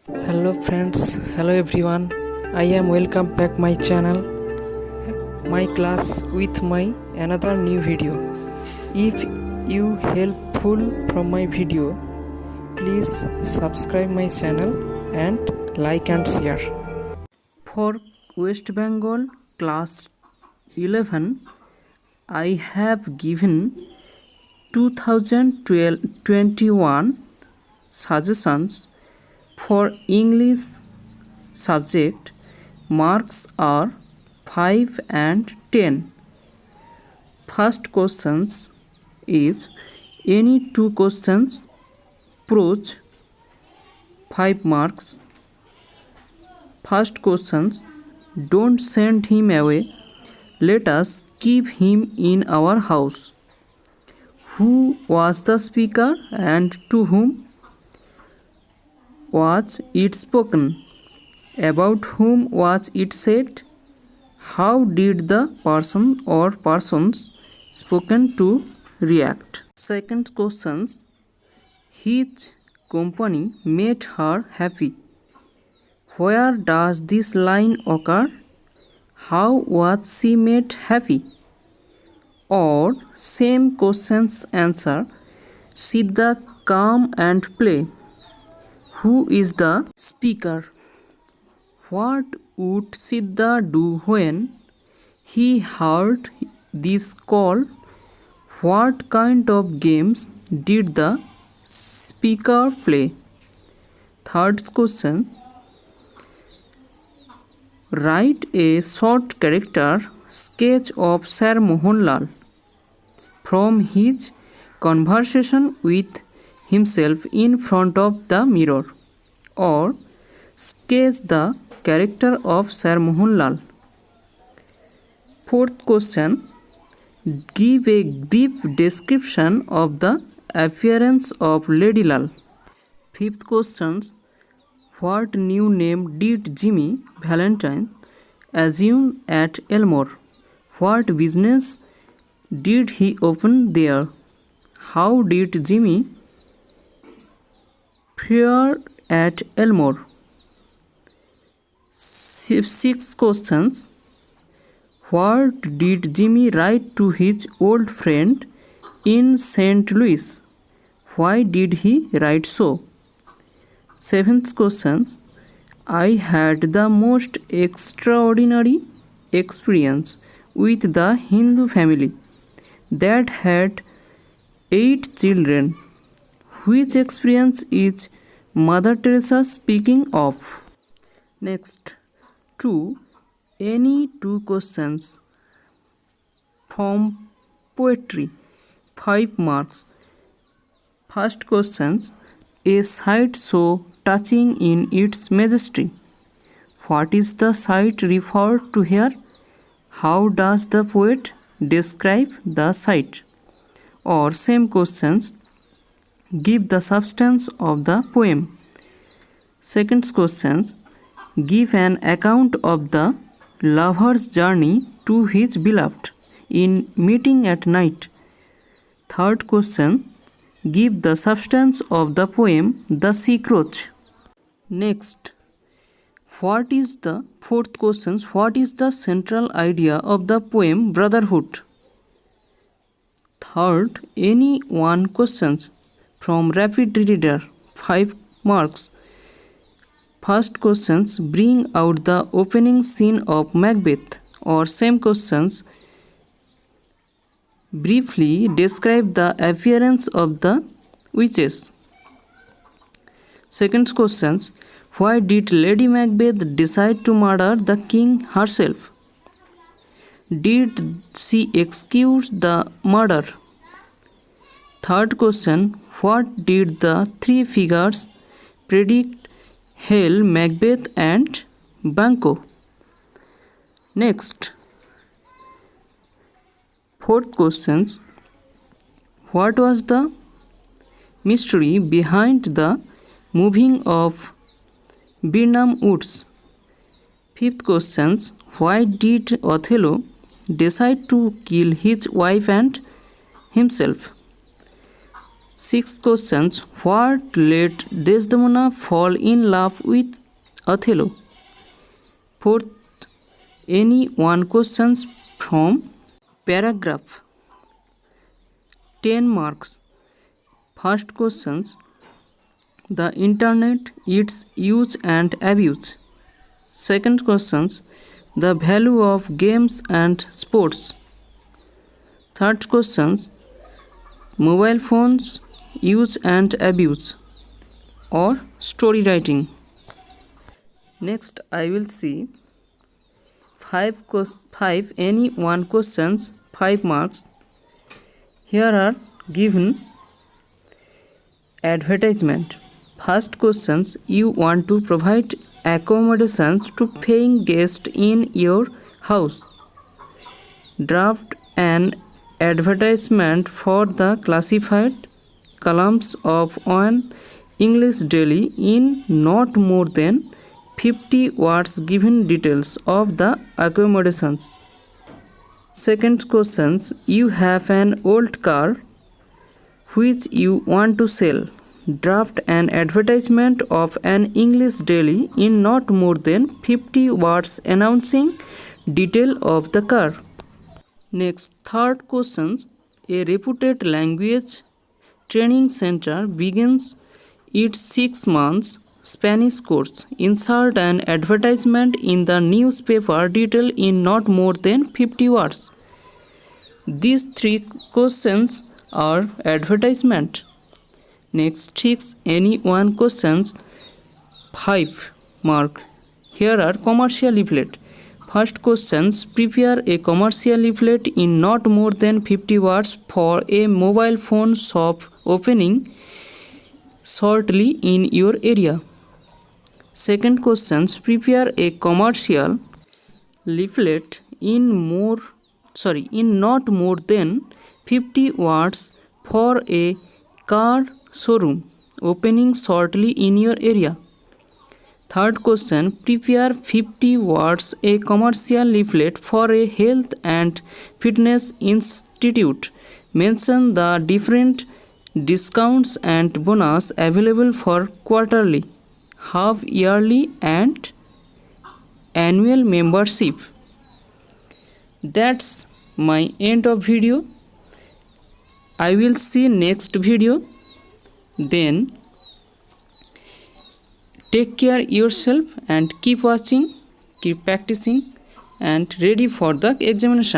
Hello friends, hello everyone. I am welcome back my channel, my class with my another new video. If you helpful from my video, please subscribe my channel and like and share. For West Bengal class 11, I have given 2021 suggestions for English subject. Marks are 5 and 10. First questions is any two questions prose 5 marks. First questions, don't send him away, let us keep him in our house. Who was the speaker and to whom was it spoken? About whom was it said? How did the person or persons spoken to react? Second questions, his company made her happy. Where does this line occur? How was she made happy? Or same question's answer, Siddha come and play. Who is the speaker? What would Siddha do when he heard this call? What kind of games did the speaker play? Third question, write a short character sketch of Sir Mohanlal from his conversation with himself in front of the mirror, or sketch the character of Sir Mohanlal. Fourth question, give a brief description of the appearance of Lady Lal. Fifth question, what new name did Jimmy Valentine assume at Elmore? What business did he open there? How did Jimmy fare at Elmore? Sixth questions, what did Jimmy write to his old friend in St. Louis? Why did he write so? Seventh question, I had the most extraordinary experience with the Hindu family that had 8 children. Which experience is Mother Teresa speaking of? Next, any two questions from poetry, 5 marks. First question, a sight so touching in its majesty. What is the sight referred to here? How does the poet describe the sight? Or same questions, give the substance of the poem. Second question, give an account of the lover's journey to his beloved in meeting at night. Third question, give the substance of the poem The Sea Croach. Next, what is the central idea of the poem Brotherhood? Third, any one questions from rapid reader, 5 marks. First questions, bring out the opening scene of Macbeth, or same questions, briefly describe the appearance of the witches. Second questions, why did Lady Macbeth decide to murder the king herself? Did she execute the murder? Third question, what did the three figures predict Hell, Macbeth and Banquo? Next, fourth questions, what was the mystery behind the moving of Birnam Woods? Fifth questions, why did Othello decide to kill his wife and himself? Sixth questions. What let Desdemona fall in love with Othello? Fourth, any one questions from paragraph. 10 marks. First questions. The internet, its use and abuse. Second questions. The value of games and sports. Third questions. Mobile phones, use and abuse, or story writing. Next, I will see five any one questions, 5 marks. Here are given advertisement. First questions. You want to provide accommodations to paying guests in your house. Draft an advertisement for the classified columns of an English daily in not more than 50 words giving details of the accommodations. Second questions. You have an old car which you want to sell. Draft an advertisement of an English daily in not more than 50 words announcing detail of the car. Next, third questions. A reputed language training center begins its 6 months Spanish course. Insert an advertisement in the newspaper detail in not more than 50 words. These 3 questions are advertisement. Next, 6 any one questions, 5 mark. Here are commercial leaflet. First questions. Prepare a commercial leaflet in not more than 50 words for a mobile phone shop opening shortly in your area. Second questions. Prepare a commercial leaflet in not more than 50 words for a car showroom opening shortly in your area. Third question. Prepare 50 words a commercial leaflet for a health and fitness institute. Mention the different discounts and bonus available for quarterly, half yearly and annual membership. That's my end of video. I will see next video. Then take care yourself and keep watching, keep practicing and ready for the examination.